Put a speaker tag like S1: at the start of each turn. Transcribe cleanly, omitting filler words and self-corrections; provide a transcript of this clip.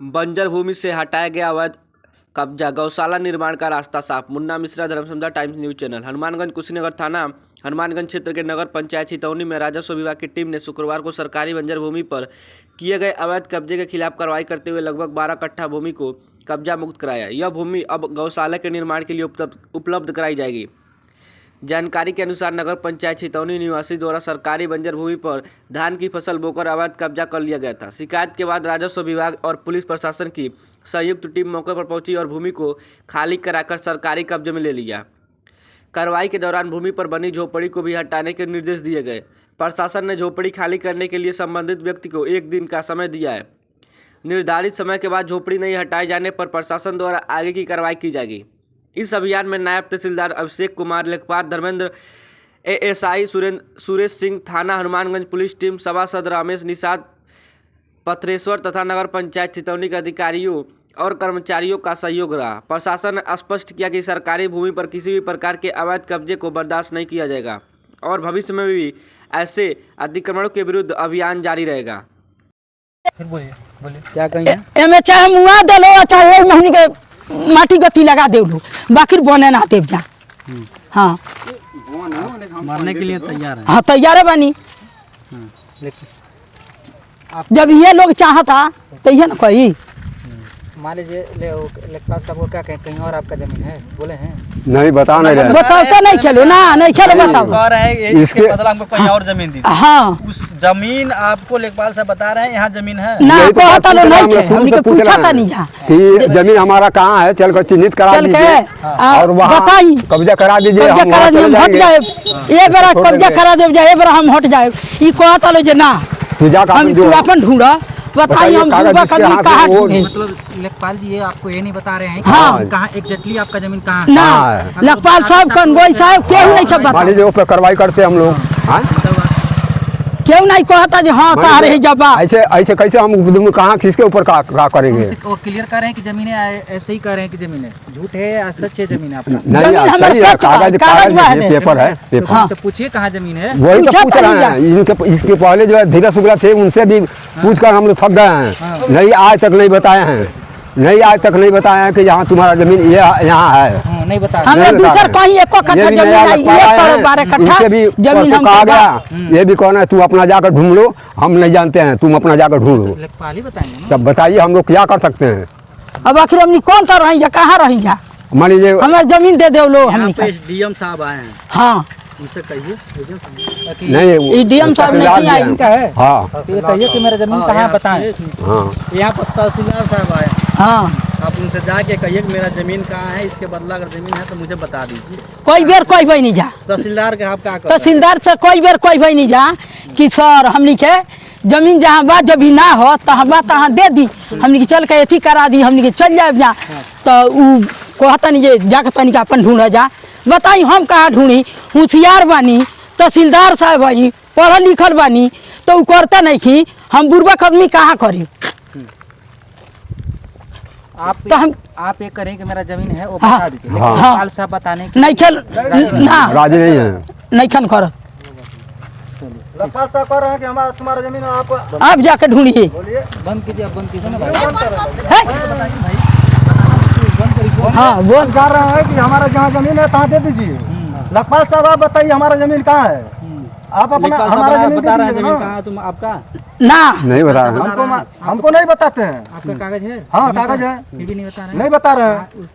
S1: बंजर भूमि से हटाया गया अवैध कब्जा, गौशाला निर्माण का रास्ता साफ। Munna Mishra, Dharmsandha times news channel. Hanumanganj Kushinagar थाना हनुमानगंज क्षेत्र के नगर पंचायत छितौनी में राजस्व विभाग की टीम ने शुक्रवार को सरकारी बंजर भूमि पर किए गए अवैध कब्जे के खिलाफ कार्रवाई करते हुए लगभग 12 कट्ठा भूमि को कब्जा मुक्त कराया। यह भूमि अब गौशाला के निर्माण के लिए उपलब्ध कराई जाएगी। जानकारी के अनुसार नगर पंचायत छितौनी निवासी द्वारा सरकारी बंजर भूमि पर धान की फसल बोकर अवैध कब्जा कर लिया गया था। शिकायत के बाद राजस्व विभाग और पुलिस प्रशासन की संयुक्त टीम मौके पर पहुंची और भूमि को खाली कराकर सरकारी कब्जे में ले लिया। कार्रवाई के दौरान भूमि पर बनी झोपड़ी को भी हटाने के निर्देश दिए गए। प्रशासन ने झोपड़ी खाली करने के लिए संबंधित व्यक्ति को 1 दिन का समय दिया है। निर्धारित समय के बाद झोपड़ी नहीं हटाए जाने पर प्रशासन द्वारा आगे की कार्रवाई की जाएगी। इस अभियान में नायब तहसीलदार अभिषेक कुमार, लेखपाल धर्मेंद्र, एएसआई सुरेश सिंह, थाना हनुमानगंज पुलिस टीम सभासद रमेश निषाद पथरेश्वर तथा नगर पंचायत छितौनी के अधिकारियों और कर्मचारियों का सहयोग रहा। प्रशासन ने स्पष्ट किया कि सरकारी भूमि पर किसी भी प्रकार के अवैध कब्जे को बर्दाश्त नहीं किया जाएगा और भविष्य में भी ऐसे अतिक्रमणों के विरुद्ध अभियान जारी रहेगा।
S2: फिर बोलिए क्या कहेंगे?
S3: एमे चाहे मुआ देलो चाहे मोहनी के माटी गति लगा देलो, बाकी बने ना देव जा। हाँ,
S2: मारने के लिए तैयार है।
S3: हाँ, तैयार है बनी।
S2: लेकिन
S3: जब ये लोग चाहता तो ये ना कोई
S2: मान लीजिए लेखपाल साहब को क्या कहें, कहीं और आपका जमीन है बोले हैं?
S4: नहीं बता नहीं रहे,
S3: बताओ तो नहीं खेलो ना, नहीं खेलो बताओ।
S2: कह रहे हैं इसके बदला हमको कहीं और जमीन दी।
S3: हाँ,
S2: उस जमीन आपको लेखपाल साहब बता रहे हैं यहाँ जमीन है
S3: ना
S4: तो
S3: कहता लो नहीं खे, हमने के पूछा था नहीं जा
S4: कि जमीन हमारा कहाँ है, चल कर चिन्हित करा
S3: चल
S4: दीजिए
S3: के
S4: और वहाँ
S3: बताई
S4: कब्जा करा दीजिए।
S3: कब्जा करा दे, हम हट जाए। ये बेरा कब्जा करा दे जाए, ये बेरा हम हट जाए। ये कहता लो जे ना हम तू अपन ढूंढा, बताइए हम ढूंढा कदमी कहाँ ढूंढे।
S2: मतलब लेखपाल जी ये आपको ये नहीं बता रहे हैं
S3: हाँ।
S2: कहाँ एग्जैक्टली आपका जमीन कहाँ है?
S3: ना लेखपाल साहब कनगोई साहब केहू नहीं सब
S4: मान लीजिए ऊपर कार्रवाई करते हम लोग,
S3: केहू नहीं कहता जो हाँ तार है जब
S4: ऐसे कैसे हम कहाँ किसके ऊपर का करेंगे?
S2: वो क्लियर कर रहे हैं कि जमीन है, ऐसे ही कह रहे हैं कि जमीन है। झूठ है या सच है जमीन है आपका?
S4: नहीं सही है, कागज पेपर है पेपर।
S2: उनसे पूछिए कहाँ जमीन है।
S4: वही तो पूछ रहे हैं। इसके पहले जो है धीरज शुक्ला थे, उनसे भी पूछकर हम लोग थक गए हैं। नहीं आज तक नहीं बताए हैं, नहीं आज तक नहीं बताया है कि यहाँ तुम्हारा जमीन ये यहाँ है।
S2: नहीं बता
S3: हमें दूसर कहीं एको कट्ठा जमीन नहीं, 112 कट्ठा जमीन हम
S4: कहा गया। ये भी कहना है तू अपना जाकर ढूंढ लो, हम नहीं जानते हैं, तुम अपना जाकर ढूंढ लो।
S2: लेखपाल ही बताएंगे।
S4: तब बताइए हम लोग क्या कर सकते हैं?
S3: अब आखिर हमनी कौन तर रही जा, कहाँ रही जा?
S4: मान लीजिए
S3: हमें जमीन दे दो लो हमनी का।
S2: डीएम साहब आए हैं,
S3: हाँ,
S2: उनसे कहिए
S4: नहीं
S3: डीएम साहब नहीं आई।
S4: हाँ
S2: ये कहिए कि मेरा जमीन कहाँ है बताएं।
S4: हाँ
S2: यहाँ पर तहसीलदार साहब आए,
S3: हाँ,
S2: आप उनसे जाके कहिए कि मेरा जमीन कहाँ है, इसके बदला अगर जमीन है तो मुझे बता दीजिए।
S3: कोई बेर कोई भाई नहीं जा,
S2: तहसीलदार के आप क्या करते हैं?
S3: तहसीलदार से कोई बेर कोई भाई नहीं जा कि सर हमनी के जमीन जहाँ बा जब भी ना हो तहाँ बा तहाँ दे दी, हमनी के चल के अथी करा दी, हमनी के चल जाए जा। तो उ कहता नहीं जे जाके तनिक अपन ढूंढ जा। बताई हम कहाँ ढूंढी? होशियार बानी, तहसीलदार साहब बानी, पढ़ल लिखल बानी, तो उ करता नहीं कि हम बुर्बक आदमी कहाँ करी? तो हम
S2: आप ये करें कि मेरा जमीन है वो बता दीजिए।
S4: हाँ।
S2: लेखपाल साहब बताने की
S3: नहीं खेल ना
S4: राजी नहीं है,
S3: नहीं खन करत।
S5: लेखपाल साहब कह रहे हैं कि हमारा तुम्हारा जमीन आप
S3: आप जाके ढूंढिए।
S2: बंद कीजिए, आप बंद कीजिए ना भाई।
S3: है? हाँ बोल।
S5: कह रहे हैं कि हमारा जहाँ जमीन है तहाँ दे दीजिए। लेखपाल साहब आप बताइए हमारा जमीन कहाँ है? आप अपना हमारा जमीन
S2: बता रहे हैं
S5: दे
S2: जमीन
S5: दीजिए
S2: कहाँ तुम आपका?
S3: ना
S4: नहीं बता रहे हैं।
S5: हमको नहीं बताते हैं।
S2: आपका कागज है?
S5: हाँ कागज है,
S2: फिर भी नहीं बता रहे हैं।
S5: नहीं बता रहे हैं।